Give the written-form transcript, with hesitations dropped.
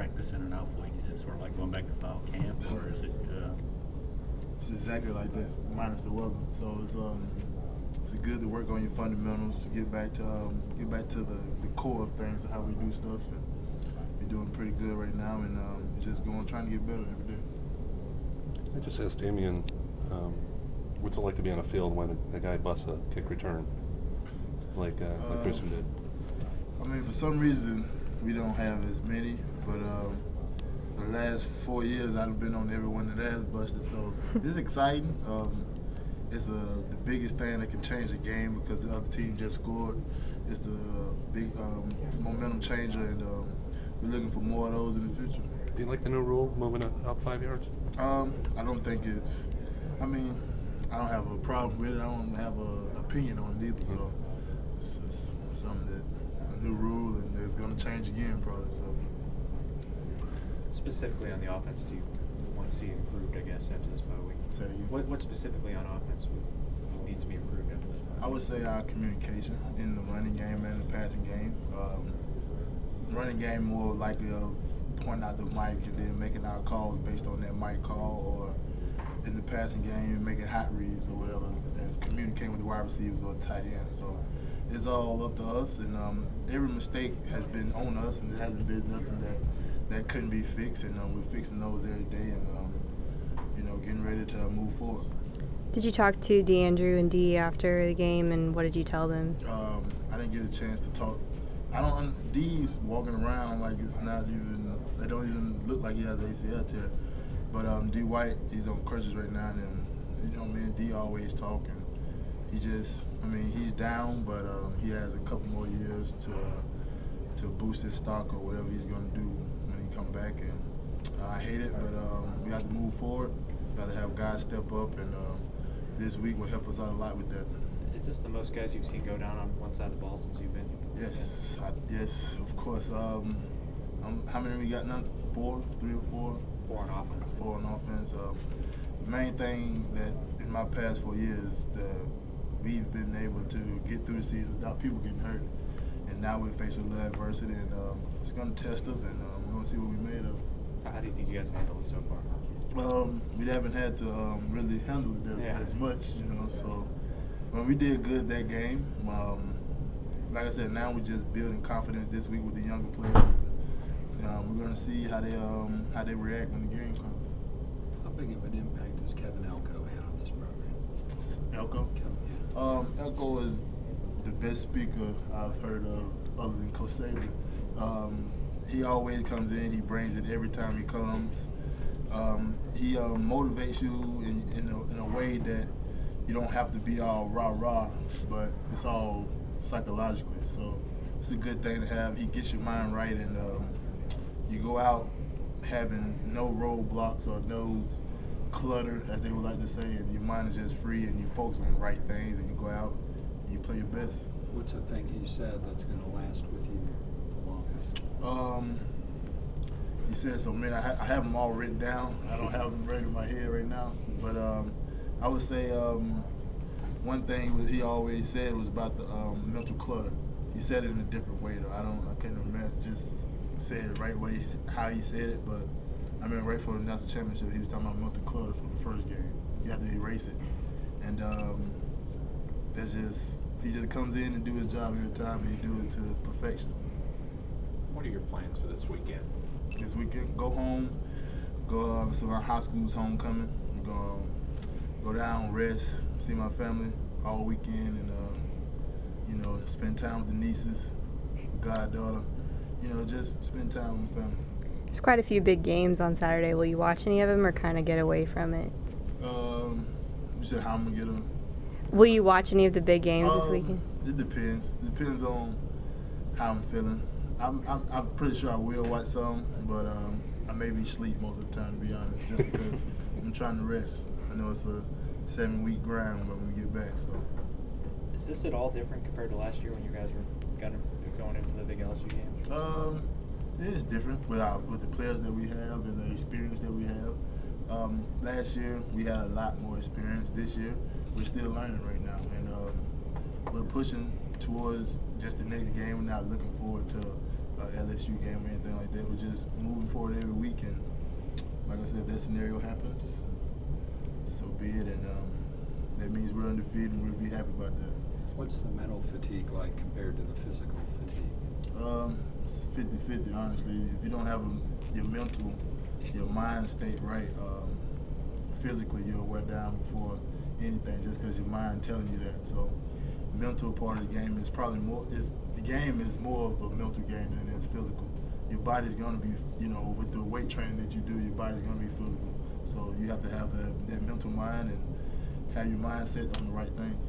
practice in an off week? Is it sort of like going back to fall camp, or is it? It's exactly like that, minus the weather. So it's good to work on your fundamentals, to get back to the core of things, how we do stuff. And we're doing pretty good right now, and just trying to get better every day. I just asked Damian, what's it like to be on a field when a guy busts a kick return, like Grissom did? I mean, for some reason, we don't have as many, but the last 4 years, I've been on every one that has busted, so it's exciting. It's the biggest thing that can change the game because the other team just scored. It's the big momentum changer, and we're looking for more of those in the future. Do you like the new rule, moving it out 5 yards? I don't think it's. I mean, I don't have a problem with it. I don't have an opinion on it either. So it's something a new rule, and it's going to change again probably. So specifically on the offense, do you want to see improved? I guess after this bye week. What specifically on offense needs to be improved after this bye week? I would say our communication in the running game and the passing game. Running game more likely of pointing out the mic and then making our calls based on that mic call, or in the passing game making hot reads or whatever, and communicating with the wide receivers or tight end. So it's all up to us, and every mistake has been on us, and there hasn't been nothing that couldn't be fixed, and we're fixing those every day, and getting ready to move forward. Did you talk to DeAndrew and Dee after the game, and what did you tell them? I didn't get a chance to talk. Dee's walking around like it's not even. They don't even look like he has ACL tear. But D White, he's on crutches right now, and me and D always talking. He's down, but he has a couple more years to boost his stock or whatever he's gonna do when he come back. And I hate it, but we have to move forward. Got to have guys step up, and this week will help us out a lot with that. Is this the most guys you've seen go down on one side of the ball since you've been? Yes, yes, of course. How many we got now? 3 or 4? 4 on offense. 4 on offense. The main thing that in my past 4 years that we've been able to get through the season without people getting hurt, and now we're facing a little adversity, and it's going to test us, and we're going to see what we're made of. How do you think you guys have handled it so far? We haven't had to really handle it as much, So when we did good that game, like I said, now we're just building confidence this week with the younger players. We're going to see how they react when the game comes. How big of an impact does Kevin Elko have on this program? Elko? Yeah. Elko is the best speaker I've heard of other than Coach Saban. He always comes in. He brings it every time he comes. He motivates you in a way that you don't have to be all rah-rah, but it's all psychologically. So it's a good thing to have. He gets your mind right, and you go out having no roadblocks or no clutter, as they would like to say, and your mind is just free, and you focus on the right things, and you go out and you play your best. What's the thing he said that's going to last with you the longest? He said so many. I have them all written down. I don't have them right in my head right now, but I would say one thing he always said was about the mental clutter. He said it in a different way though. I can't remember. Just said it right way how he said it, but I mean right for the national championship, he was talking about mental clutter from the first game. You have to erase it, and he just comes in and do his job every time, and he do it to perfection. What are your plans for this weekend? This weekend, go home, go to my high school's homecoming. I'm go down, rest, see my family all weekend, and spend time with the nieces, goddaughter. Just spend time with my family. There's quite a few big games on Saturday. Will you watch any of them or kind of get away from it? You said how I'm gonna get them? Will you watch any of the big games this weekend? It depends. It depends on how I'm feeling. I'm pretty sure I will watch some, but I maybe sleep most of the time, to be honest, just because I'm trying to rest. I know it's a 7-week grind when we get back. So, is this at all different compared to last year when you guys were going into the big LSU games? It is different with the players that we have and the experience that we have. Last year we had a lot more experience. This year we're still learning right now, and we're pushing towards just the next game. We're not looking forward to LSU game or anything like that. We're just moving forward every week, and like I said, if that scenario happens, so be it. And that means we're undefeated, and we'll be happy about that. What's the mental fatigue like compared to the physical fatigue? It's 50-50, honestly. If you don't have your mind state right, physically you'll wear down before anything, just because your mind telling you that. So, mental part of the game is probably more. The game is more of a mental game than it is physical. Your body's gonna be, with the weight training that you do, your body's gonna be physical. So you have to have that mental mind and have your mindset on the right things.